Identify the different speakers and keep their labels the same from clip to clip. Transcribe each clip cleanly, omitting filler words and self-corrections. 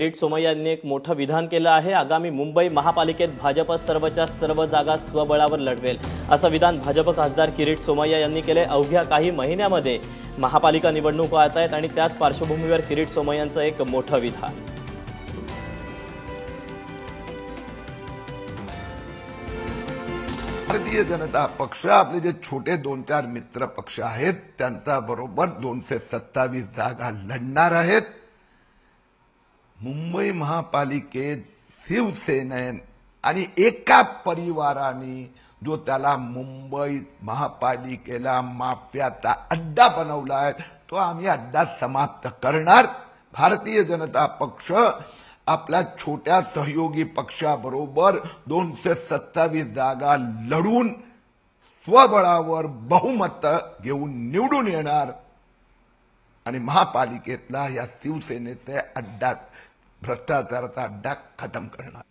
Speaker 1: किरीट सोमय्या यांनी एक मोठं विधान केलं आहे। आगामी मुंबई महापालिकेत भाजप सर्वच्या सर्व जागा स्वबळावर लढवेल असं विधान भाजप खासदार किरीट सोमय्या यांनी केले। अवघ्या काही महिन्यामध्ये महापालिका निवडणुका येत आहेत आणि त्याच पार्श्वभूमीवर किरीट सोमय्यांचं एक मोठं विधान।
Speaker 2: भारतीय जनता पक्ष आपले जे छोटे 2-4 मित्र पक्ष आहेत त्यांचा बरोबर 227 जागा लढणार आहेत। मुंबई महापालिकेत शिवसेनेन आणि एका परिवाराने जो त्याला मुंबई महापालिकेला माफियाचा अड्डा बनवला आहे तो आम्ही अड्डा समाप्त करणार। भारतीय जनता पक्ष आपल्या छोट्या सहयोगी पक्षाबरोबर 227 जागा लढून स्वबळावर बहुमत घेऊन निवडून येणार आणि महापालिकेतला या शिवसेनेचे अड्डा भ्रष्टाचाराचा अड्डा खतम करणार।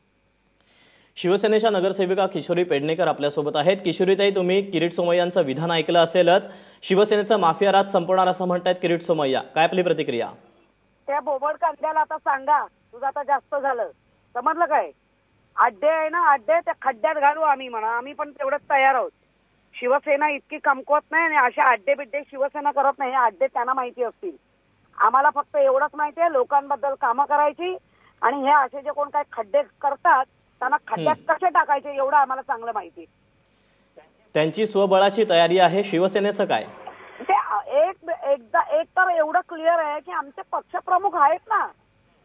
Speaker 1: शिवसेनेच्या नगरसेविका किशोरी पेडणेकर आपल्यासोबत आहेत। किशोरीताई, तुम्ही किरीट सोमय्यांचं विधान ऐकलं असेलच। शिवसेनेचा माफिया राज संपवणार असं म्हणतात किरीट सोमय्या, काय आपली प्रतिक्रिया?
Speaker 3: त्या बोबड कांद्याला आता सांगा, तुझं आता जास्त झालं, समजलं काय? अड्डे आहे ना, अड्डे त्या खड्ड्यात घालू आम्ही म्हणा, आम्ही पण तेवढंच तयार आहोत। शिवसेना इतकी कमकुवत नाही आणि अशा अड्डे बिड्डे शिवसेना करत नाही। अड्डे त्यांना माहिती असतील, आम्हाला फक्त एवढंच माहिती आहे लोकांबद्दल कामं करायची आणि हे असे जे कोण काय खड्डे करतात त्यांना खड्ड्यात कसे टाकायचे एवढं आम्हाला चांगलं माहिती।
Speaker 1: त्यांची स्वबळाची तयारी आहे, शिवसेनेचं काय?
Speaker 3: ते एक तर एवढं क्लिअर आहे की आमचे पक्षप्रमुख आहेत ना,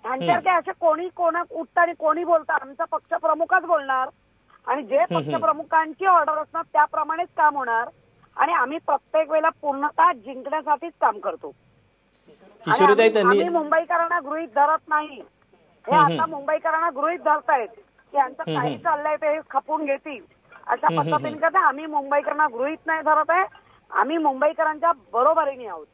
Speaker 3: त्यांच्यासारखे असे कोणी उठतं आणि कोणी बोलतं, आमचा पक्षप्रमुखच बोलणार आणि जे पक्षप्रमुखांची ऑर्डर असणार त्याप्रमाणेच काम होणार आणि आम्ही प्रत्येक वेळेला पूर्णतः जिंकण्यासाठीच काम करतो। आम्ही मुंबईकरांना गृहीत धरत नाही, हे आता मुंबईकरांना गृहीत धरतायत की यांचं काही चाललंय ते खपून घेतील अशा पद्धतीने करता। आम्ही मुंबईकरांना गृहीत नाही धरत आहे, आम्ही मुंबईकरांच्या बरोबरीने आहोत।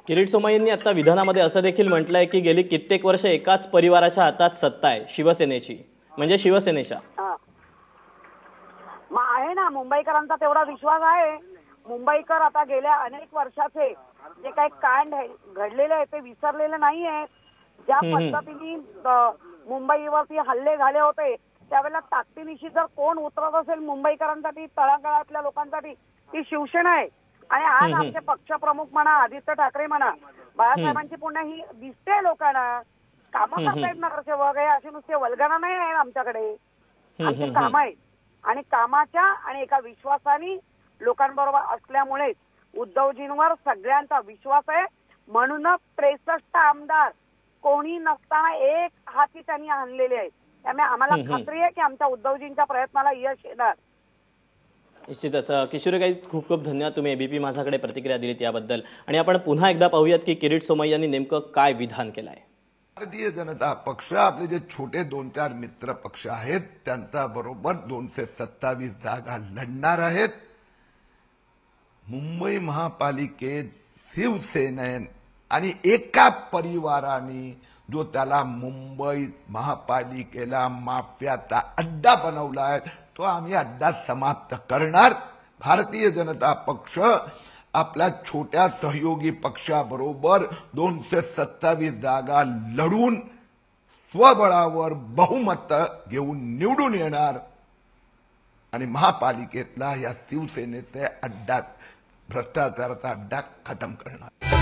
Speaker 1: किरीट सोमय्यांनी आता विधानामध्ये असं देखील म्हटलंय की गेली कित्येक वर्ष एकाच परिवाराच्या हातात सत्ता आहे शिवसेनेची, म्हणजे शिवसेनेच्या।
Speaker 3: आहे ना, मुंबईकरांचा तेवढा विश्वास आहे। मुंबईकर आता गेल्या अनेक वर्षाचे जे काही कांड घडलेले आहे ते विसरलेले नाही आहेत। ज्या पद्धतीने मुंबईवरती हल्ले झाले होते त्यावेळेला ताकदीनिशी जर कोण उतरत असेल मुंबईकरांसाठी, तळागाळातल्या लोकांसाठी, ती शिवसेना आहे। आणि आज आमचे पक्षप्रमुख म्हणा, आदित्य ठाकरे म्हणा, बाळासाहेबांची पुण्य ही दिसते लोकांना, कामं करतायत नगरसेवक आहे, असे नुसते वल्गना नाही आहे आमच्याकडे, आमची कामं आहेत आणि कामाच्या आणि एका विश्वासाने लोकांबरोबर असल्यामुळे उद्धवजींवर सगळ्यांचा विश्वास आहे। म्हणूनच 63 आमदार कोणी नसताना एक हाती त्यांनी आणलेले आहेत, त्यामुळे आम्हाला खात्री आहे की आमच्या उद्धवजींच्या प्रयत्नाला यश येणार।
Speaker 1: निश्चितच किशोरीताई, खूप खूप धन्यवाद, तुम्ही एबीपी माझाकडे प्रतिक्रिया दिलीत याबद्दल। आणि आपण पुन्हा एकदा पाहूयात की किरीट सोमय्यांनी नेमकं काय विधान केलंय।
Speaker 2: भारतीय जनता पक्ष आपले जे छोटे 2-4 मित्र पक्ष आहेत त्यांचा बरोबर 227 जागा लढणार आहेत। मुंबई महापालिकेत शिवसेनेन आणि एका परिवाराने जो त्याला मुंबई महापालिकेला माफियाचा अड्डा बनवला आहे तो आम्ही अड्डा समाप्त करणार। भारतीय जनता पक्ष आपल्या छोट्या सहयोगी पक्षाबरोबर 227 जागा लढून स्वबळावर बहुमत घेऊन निवडून येणार आणि महापालिकेतला या शिवसेनेचे अड्डा भ्रष्टाचाराचा अड्डा खतम करणार।